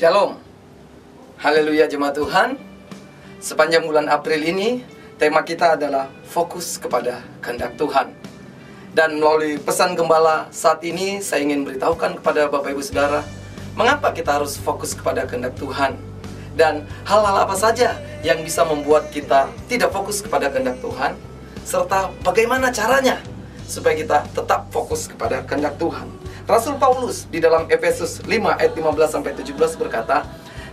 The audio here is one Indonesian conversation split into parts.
Shalom. Haleluya jemaat Tuhan. Sepanjang bulan April ini, tema kita adalah fokus kepada kehendak Tuhan. Dan melalui pesan gembala saat ini, saya ingin beritahukan kepada Bapak Ibu Saudara, mengapa kita harus fokus kepada kehendak Tuhan. Dan hal-hal apa saja yang bisa membuat kita tidak fokus kepada kehendak Tuhan, serta bagaimana caranya supaya kita tetap fokus kepada kehendak Tuhan. Rasul Paulus di dalam Efesus 5 ayat 15-17 berkata,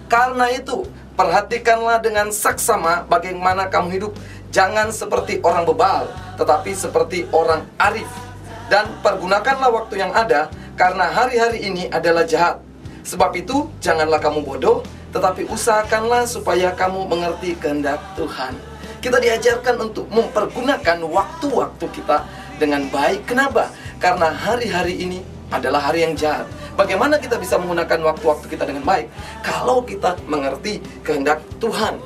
"Karena itu, perhatikanlah dengan saksama bagaimana kamu hidup. Jangan seperti orang bebal, tetapi seperti orang arif. Dan pergunakanlah waktu yang ada, karena hari-hari ini adalah jahat. Sebab itu, janganlah kamu bodoh, tetapi usahakanlah supaya kamu mengerti kehendak Tuhan." Kita diajarkan untuk mempergunakan waktu-waktu kita dengan baik. Kenapa? Karena hari-hari ini adalah hari yang jahat. Bagaimana kita bisa menggunakan waktu-waktu kita dengan baik? Kalau kita mengerti kehendak Tuhan.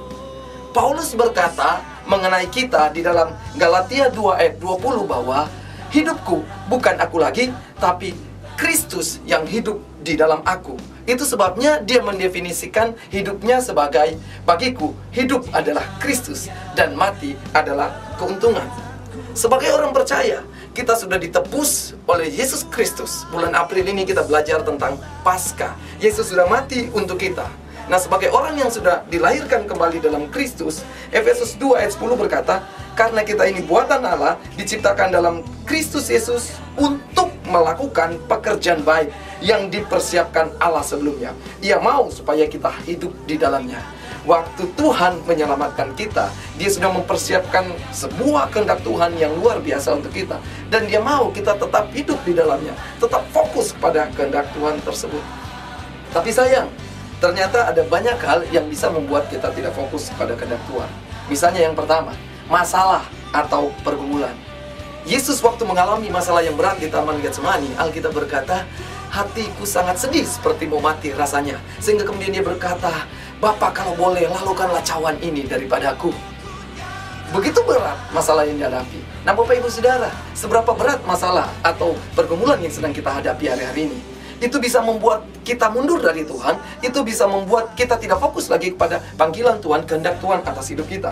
Paulus berkata mengenai kita di dalam Galatia 2 ayat 20 bahwa hidupku bukan aku lagi, tapi Kristus yang hidup di dalam aku. Itu sebabnya dia mendefinisikan hidupnya sebagai, bagiku hidup adalah Kristus dan mati adalah keuntungan. Sebagai orang percaya, kita sudah ditebus oleh Yesus Kristus. Bulan April ini kita belajar tentang Paskah. Yesus sudah mati untuk kita. Nah, sebagai orang yang sudah dilahirkan kembali dalam Kristus, Efesus 2 ayat 10 berkata, "Karena kita ini buatan Allah, diciptakan dalam Kristus Yesus untuk melakukan pekerjaan baik yang dipersiapkan Allah sebelumnya. Ia mau supaya kita hidup di dalamnya." Waktu Tuhan menyelamatkan kita, dia sudah mempersiapkan sebuah kehendak Tuhan yang luar biasa untuk kita. Dan dia mau kita tetap hidup di dalamnya, tetap fokus pada kehendak Tuhan tersebut. Tapi sayang, ternyata ada banyak hal yang bisa membuat kita tidak fokus pada kehendak Tuhan. Misalnya yang pertama, masalah atau pergumulan. Yesus waktu mengalami masalah yang berat di Taman Getsemani, Alkitab berkata, "Hatiku sangat sedih seperti mau mati rasanya." Sehingga kemudian dia berkata, "Bapa, kalau boleh, lalukanlah cawan ini daripadaku." Begitu berat masalah yang dihadapi. Nah, Bapak Ibu Saudara, seberapa berat masalah atau pergumulan yang sedang kita hadapi hari-hari ini, itu bisa membuat kita mundur dari Tuhan. Itu bisa membuat kita tidak fokus lagi kepada panggilan Tuhan, kehendak Tuhan atas hidup kita.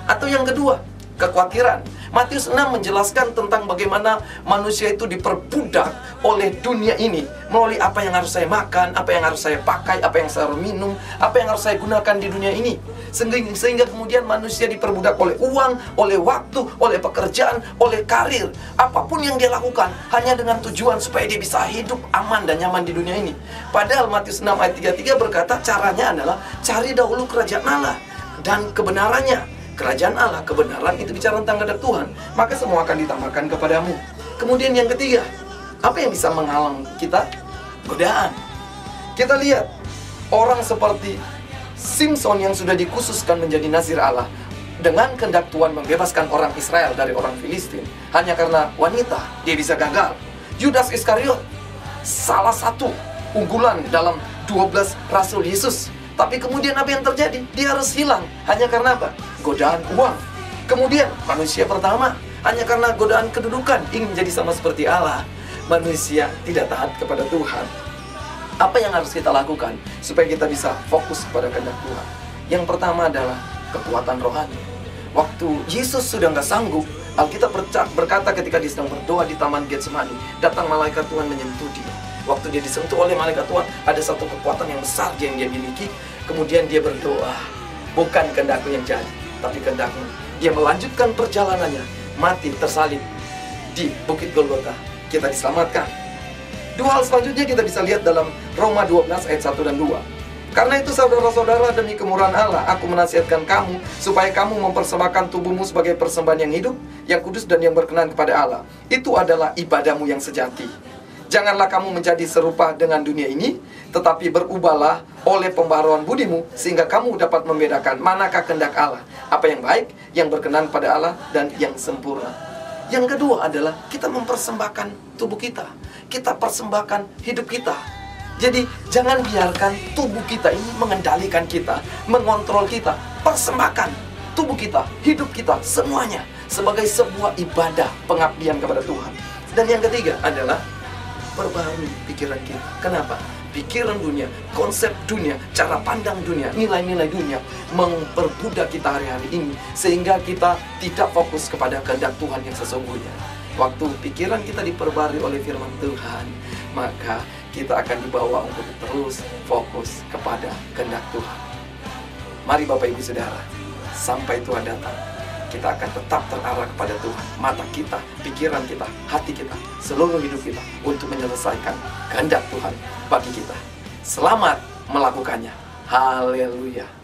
Atau yang kedua, kekhawatiran. Matius 6 menjelaskan tentang bagaimana manusia itu diperbudak oleh dunia ini melalui apa yang harus saya makan, apa yang harus saya pakai, apa yang saya harus minum, apa yang harus saya gunakan di dunia ini. Sehingga kemudian manusia diperbudak oleh uang, oleh waktu, oleh pekerjaan, oleh karir. Apapun yang dia lakukan hanya dengan tujuan supaya dia bisa hidup aman dan nyaman di dunia ini. Padahal Matius 6 ayat 33 berkata caranya adalah cari dahulu kerajaan Allah dan kebenarannya. Kerajaan Allah, kebenaran itu bicara tentang kehendak Tuhan, maka semua akan ditambahkan kepadamu. Kemudian yang ketiga, apa yang bisa menghalang kita? Godaan. Kita lihat orang seperti Simson yang sudah dikhususkan menjadi nazir Allah, dengan kehendak Tuhan membebaskan orang Israel dari orang Filistin. Hanya karena wanita, dia bisa gagal. Yudas Iskariot, salah satu unggulan dalam 12 Rasul Yesus. Tapi kemudian apa yang terjadi? Dia harus hilang. Hanya karena apa? Godaan uang. Kemudian manusia pertama, hanya karena godaan kedudukan, ingin menjadi sama seperti Allah. Manusia tidak taat kepada Tuhan. Apa yang harus kita lakukan supaya kita bisa fokus kepada kehendak Tuhan? Yang pertama adalah kekuatan rohani. Waktu Yesus sudah nggak sanggup, Alkitab berkata ketika dia sedang berdoa di Taman Getsemani, datang malaikat Tuhan menyentuh dia. Waktu dia disentuh oleh malaikat Tuhan, ada satu kekuatan yang besar yang dia miliki. Kemudian dia berdoa, "Bukan kehendakku yang jadi, tapi kehendakmu." Dia melanjutkan perjalanannya, mati tersalib di Bukit Golgota. Kita diselamatkan. Dua hal selanjutnya kita bisa lihat dalam Roma 12 ayat 1 dan 2. "Karena itu saudara-saudara, demi kemurahan Allah, aku menasihatkan kamu supaya kamu mempersembahkan tubuhmu sebagai persembahan yang hidup, yang kudus dan yang berkenan kepada Allah. Itu adalah ibadahmu yang sejati. Janganlah kamu menjadi serupa dengan dunia ini, tetapi berubahlah oleh pembaharuan budimu, sehingga kamu dapat membedakan manakah kehendak Allah, apa yang baik, yang berkenan pada Allah, dan yang sempurna." Yang kedua adalah kita mempersembahkan tubuh kita. Kita persembahkan hidup kita. Jadi jangan biarkan tubuh kita ini mengendalikan kita, mengontrol kita. Persembahkan tubuh kita, hidup kita, semuanya sebagai sebuah ibadah pengabdian kepada Tuhan. Dan yang ketiga adalah perbaharui pikiran kita. Kenapa? pikiran dunia, konsep dunia, cara pandang dunia, nilai-nilai dunia memperbudak kita hari-hari ini, sehingga kita tidak fokus kepada kehendak Tuhan yang sesungguhnya. Waktu pikiran kita diperbarui oleh firman Tuhan, maka kita akan dibawa untuk terus fokus kepada kehendak Tuhan. Mari Bapak Ibu Saudara, sampai Tuhan datang, kita akan tetap terarah kepada Tuhan. Mata kita, pikiran kita, hati kita, seluruh hidup kita untuk menyelesaikan kehendak Tuhan bagi kita. Selamat melakukannya. Haleluya.